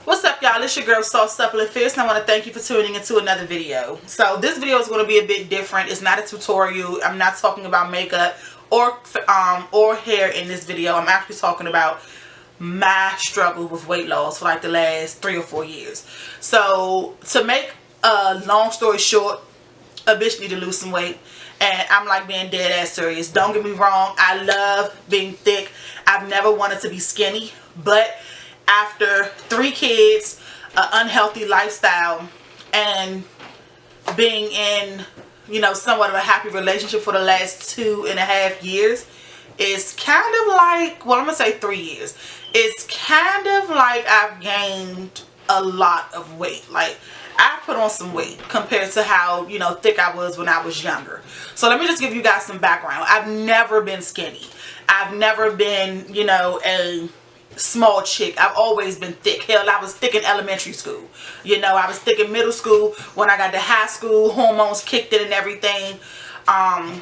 What's up, y'all? It's your girl SoftSuppleandFierce, and I want to thank you for tuning into another video. So this video is going to be a bit different. It's not a tutorial. I'm not talking about makeup or hair in this video. I'm actually talking about my struggle with weight loss for like the last 3 or 4 years. So to make a long story short, a bitch need to lose some weight, and I'm like being dead ass serious. Don't get me wrong, I love being thick. I've never wanted to be skinny, but after 3 kids, an unhealthy lifestyle, and being in, somewhat of a happy relationship for the last 2.5 years, it's kind of like, well, I'm gonna say 3 years. It's kind of like I've gained a lot of weight. Like, I put on some weight compared to how, thick I was when I was younger. So let me just give you guys some background. I've never been skinny. I've never been, a small chick. I've always been thick. Hell, I was thick in elementary school. I was thick in middle school. When I got to high school, hormones kicked in and everything. And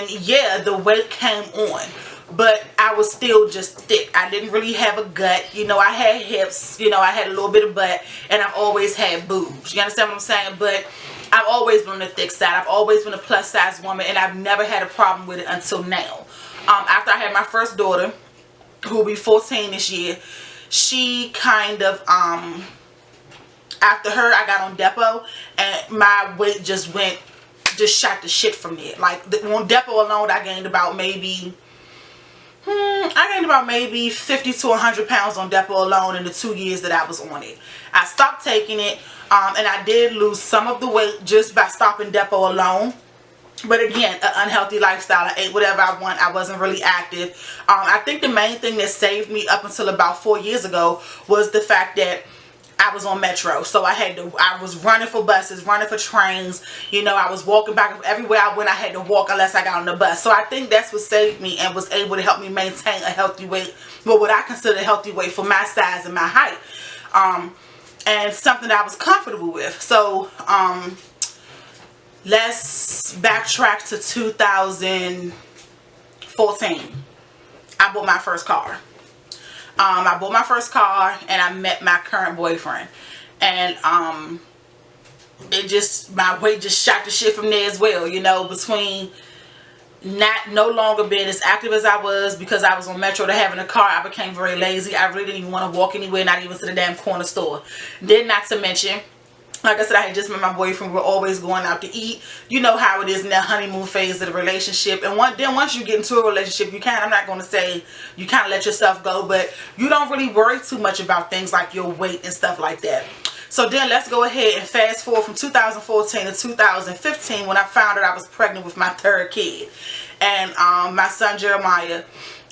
yeah, the weight came on. But I was still just thick. I didn't really have a gut. I had hips. I had a little bit of butt. And I've always had boobs. You understand what I'm saying? But I've always been on the thick side. I've always been a plus size woman. And I've never had a problem with it until now. After I had my first daughter, who will be 14 this year, she kind of, after her, I got on Depo. And my weight just shot the shit from there. Like, on Depo alone, I gained about maybe 50 to 100 pounds on Depo alone in the 2 years that I was on it. I stopped taking it, and I did lose some of the weight just by stopping Depo alone. But again, an unhealthy lifestyle. I ate whatever I want. I wasn't really active. I think the main thing that saved me up until about 4 years ago was the fact that I was on Metro. So I was running for buses, running for trains. I was walking back. Everywhere I went, I had to walk unless I got on the bus. So I think that's what saved me and was able to help me maintain a healthy weight. Well, what I consider a healthy weight for my size and my height. And something that I was comfortable with. So, let's backtrack to 2014. I bought my first car. I bought my first car and I met my current boyfriend. And my weight just shot the shit from there as well. Between no longer being as active as I was because I was on Metro to having a car, I became very lazy. I really didn't even want to walk anywhere, not even to the damn corner store. Then not to mention, like I said, I had just met my boyfriend. We're always going out to eat. You know how it is in that honeymoon phase of the relationship. And then once you get into a relationship, I'm not going to say you kind of let yourself go, but you don't really worry too much about things like your weight and stuff like that. So then let's go ahead and fast forward from 2014 to 2015 when I found out I was pregnant with my 3rd kid. And my son Jeremiah,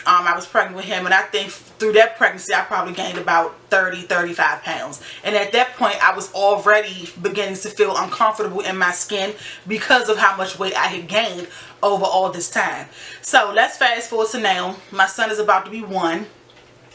I was pregnant with him, and I think through that pregnancy I probably gained about 35 pounds. And at that point I was already beginning to feel uncomfortable in my skin because of how much weight I had gained over all this time. So let's fast forward to now. My son is about to be 1.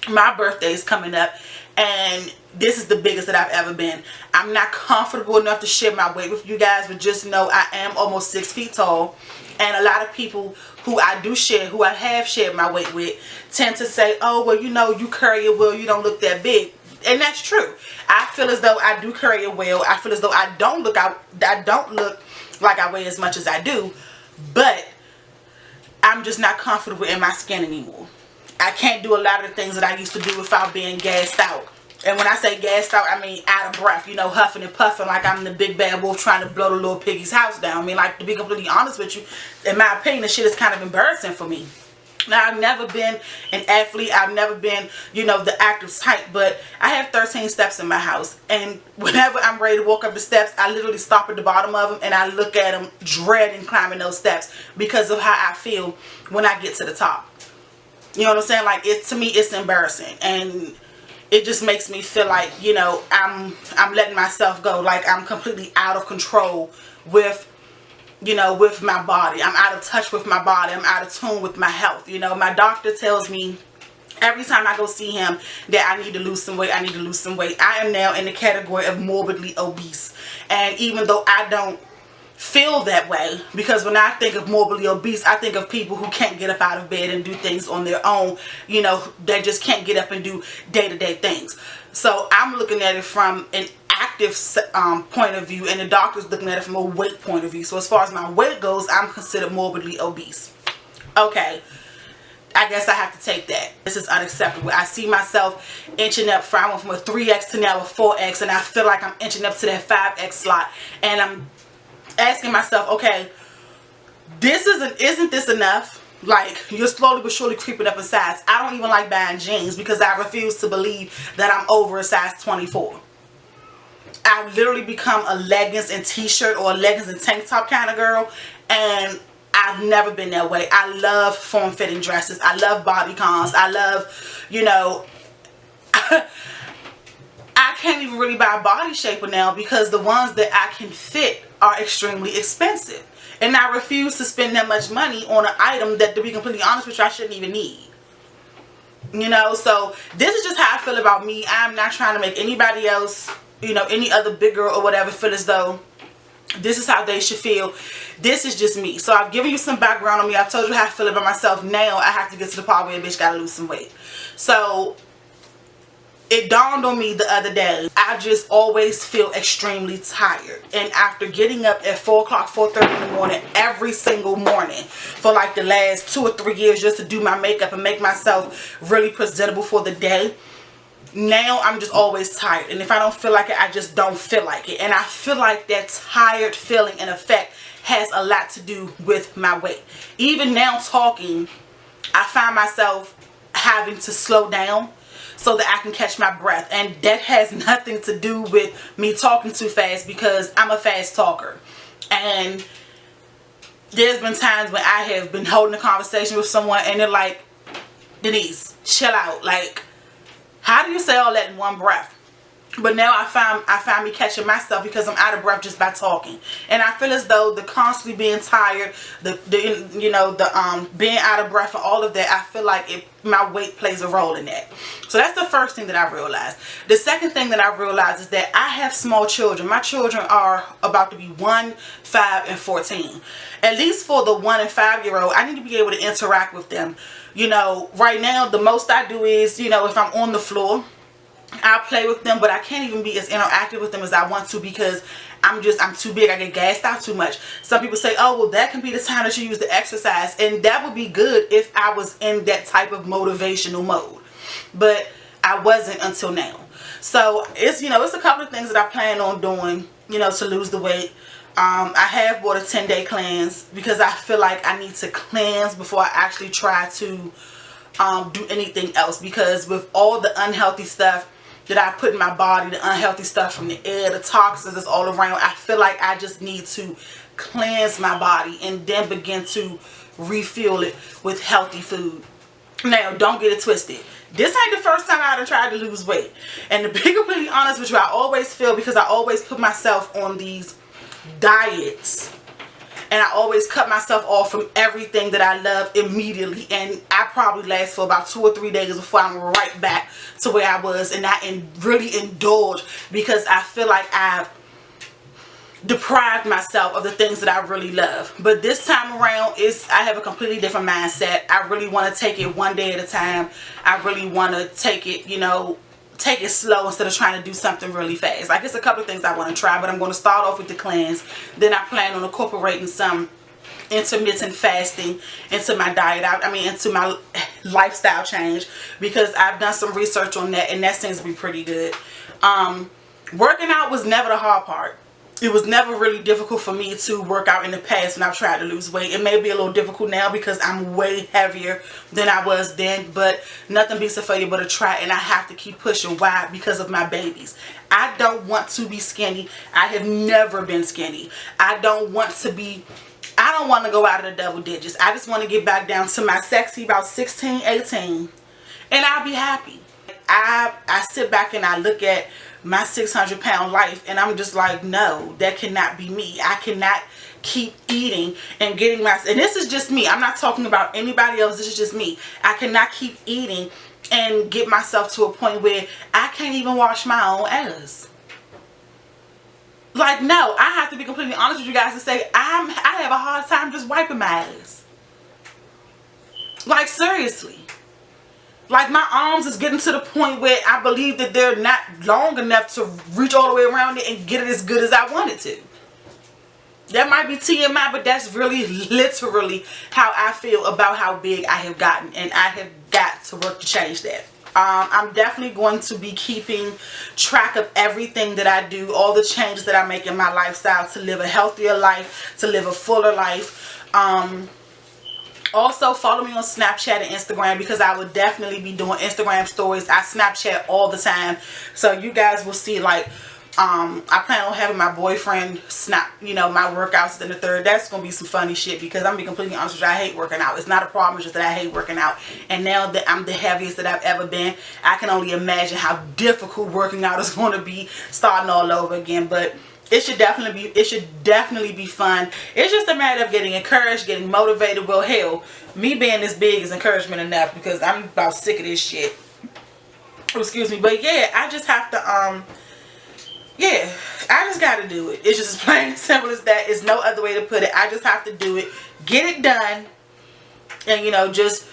My birthday is coming up, and this is the biggest that I've ever been. I'm not comfortable enough to share my weight with you guys, but just know I am almost 6 feet tall. And a lot of people who I have shared my weight with tend to say, oh, well, you carry it well, you don't look that big. And that's true. I feel as though I do carry it well. I feel as though I don't look like I weigh as much as I do. But I'm just not comfortable in my skin anymore. I can't do a lot of the things that I used to do without being gassed out. And when I say gassed out, I mean out of breath, huffing and puffing like I'm the big bad wolf trying to blow the little piggy's house down. I mean, like, to be completely honest with you, in my opinion, this shit is kind of embarrassing for me. Now, I've never been an athlete. I've never been, the active type, but I have 13 steps in my house. And whenever I'm ready to walk up the steps, I literally stop at the bottom of them and I look at them dreading climbing those steps because of how I feel when I get to the top. You know what I'm saying? Like, to me, it's embarrassing. And it just makes me feel like, I'm letting myself go. Like, I'm completely out of control with my body. I'm out of touch with my body. I'm out of tune with my health. My doctor tells me every time I go see him that I need to lose some weight. I need to lose some weight. I am now in the category of morbidly obese. And even though I don't feel that way, because when I think of morbidly obese, I think of people who can't get up out of bed and do things on their own, that just can't get up and do day-to-day things. So I'm looking at it from an active point of view, and the doctor's looking at it from a weight point of view. So as far as my weight goes, I'm considered morbidly obese. Okay, I guess I have to take that. This is unacceptable. I see myself inching up from, I went from a 3X to now a 4X, and I feel like I'm inching up to that 5X slot, and I'm asking myself, okay, isn't this enough? Like, you're slowly but surely creeping up in size. I don't even like buying jeans because I refuse to believe that I'm over a size 24. I've literally become a leggings and t-shirt or a leggings and tank top kind of girl, and I've never been that way. I love form-fitting dresses. I love bodycons. I love, you know, I can't even really buy a body shaper now because the ones that I can fit are extremely expensive. And I refuse to spend that much money on an item that, to be completely honest with you, I shouldn't even need. You know, so this is just how I feel about me. I'm not trying to make anybody else, you know, any other big girl or whatever, feel as though this is how they should feel. This is just me. So I've given you some background on me. I've told you how I feel about myself. Now I have to get to the part where a bitch gotta lose some weight. So it dawned on me the other day, I just always feel extremely tired. And after getting up at 4 o'clock, 4:30 in the morning, every single morning for like the last 2 or 3 years just to do my makeup and make myself really presentable for the day, now I'm just always tired. And if I don't feel like it, I just don't feel like it. And I feel like that tired feeling and effect has a lot to do with my weight. Even now talking, I find myself having to slow down so that I can catch my breath, and that has nothing to do with me talking too fast because I'm a fast talker. And there's been times when I have been holding a conversation with someone and they're like, Denise, chill out, like, how do you say all that in one breath? But now I find me catching myself because I'm out of breath just by talking. And I feel as though the constantly being tired, being out of breath and all of that, I feel like my weight plays a role in that. So that's the first thing that I realized. The second thing that I realized is that I have small children. My children are about to be 1, 5, and 14. At least for the 1 and 5-year-old, I need to be able to interact with them. You know, right now the most I do is, you know, if I'm on the floor, I'll play with them, but I can't even be as interactive with them as I want to because I'm too big. I get gassed out too much. Some people say, oh, well, that can be the time that you use to exercise. And that would be good if I was in that type of motivational mode. But I wasn't until now. So it's, you know, it's a couple of things that I plan on doing, you know, to lose the weight. I have bought a 10-day cleanse because I feel like I need to cleanse before I actually try to do anything else. Because with all the unhealthy stuff that I put in my body, the unhealthy stuff from the air, the toxins that's all around, I feel like I just need to cleanse my body and then begin to refuel it with healthy food. Now, don't get it twisted. This ain't the first time I tried to lose weight. And to be completely honest with you, I always feel, because I always put myself on these diets, and I always cut myself off from everything that I love immediately, and I probably last for about 2 or 3 days before I'm right back to where I was, and I really indulge because I feel like I've deprived myself of the things that I really love. But this time around, I have a completely different mindset. I really want to take it one day at a time. I really want to take it, you know, take it slow instead of trying to do something really fast. Like, it's a couple of things I want to try, but I'm going to start off with the cleanse. Then I plan on incorporating some intermittent fasting into my diet. Into my lifestyle change, because I've done some research on that, and that seems to be pretty good. Working out was never the hard part. It was never really difficult for me to work out in the past when I've tried to lose weight. It may be a little difficult now because I'm way heavier than I was then, but nothing beats a failure but a try, and I have to keep pushing. Why? Because of my babies. I don't want to be skinny. I have never been skinny. I don't want to go out of the double digits. I just want to get back down to my sexy about 16, 18, and I'll be happy. I sit back and I look at my 600-pound life, and I'm just like, no, that cannot be me. I cannot keep eating and getting and this is just me. I'm not talking about anybody else. This is just me. I cannot keep eating and get myself to a point where I can't even wash my own ass. Like, no, I have to be completely honest with you guys and say I have a hard time just wiping my ass. Like, seriously. Like, my arms is getting to the point where I believe that they're not long enough to reach all the way around it and get it as good as I want it to. That might be TMI, but that's really literally how I feel about how big I have gotten. And I have got to work to change that. I'm definitely going to be keeping track of everything that I do, all the changes that I make in my lifestyle to live a healthier life, to live a fuller life. Also, follow me on Snapchat and Instagram, because I will definitely be doing Instagram stories. I Snapchat all the time, so you guys will see, like, I plan on having my boyfriend snap, you know, my workouts in the third. That's going to be some funny shit, because I'm going to be completely honest with you, I hate working out. It's not a problem, it's just that I hate working out. And now that I'm the heaviest that I've ever been, I can only imagine how difficult working out is going to be starting all over again. But it should definitely be fun. It's just a matter of getting encouraged, getting motivated. Well, hell, me being this big is encouragement enough, because I'm about sick of this shit. Oh, excuse me. But yeah, I just have to, yeah, I just got to do it. It's just as plain and simple as that. There's no other way to put it. I just have to do it, get it done, and, you know, just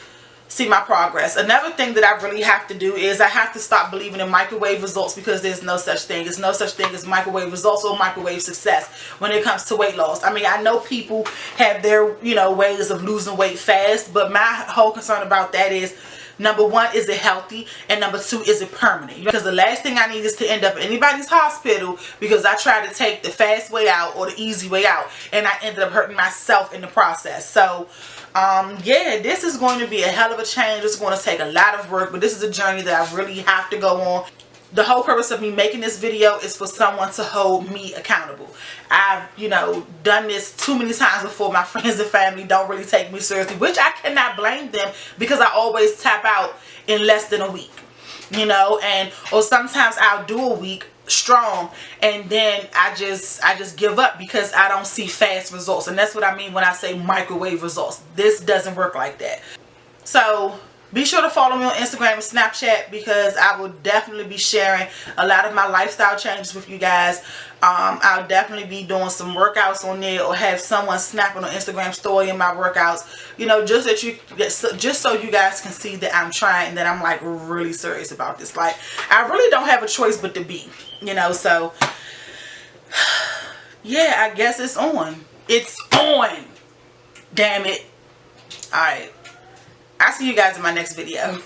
see my progress. Another thing that I really have to do is I have to stop believing in microwave results, because there's no such thing. There's no such thing as microwave results or microwave success when it comes to weight loss. I mean, I know people have their, you know, ways of losing weight fast, but my whole concern about that is, number one, is it healthy? And number two, is it permanent? Because the last thing I need is to end up in anybody's hospital because I tried to take the fast way out or the easy way out, and I ended up hurting myself in the process. So yeah, this is going to be a hell of a change. It's going to take a lot of work, but this is a journey that I really have to go on. The whole purpose of me making this video is for someone to hold me accountable. I've, you know, done this too many times before. My friends and family don't really take me seriously, which I cannot blame them, because I always tap out in less than a week, you know, or sometimes I'll do a week strong and then I just give up because I don't see fast results. And that's what I mean when I say microwave results. This doesn't work like that. So be sure to follow me on Instagram and Snapchat, because I will definitely be sharing a lot of my lifestyle changes with you guys. I'll definitely be doing some workouts on there, or have someone snapping on Instagram story in my workouts, you know, just so you guys can see that I'm trying, that I'm like really serious about this. Like, I really don't have a choice but to be, you know. So yeah, I guess it's on. It's on. Damn it. Alright. I'll see you guys in my next video.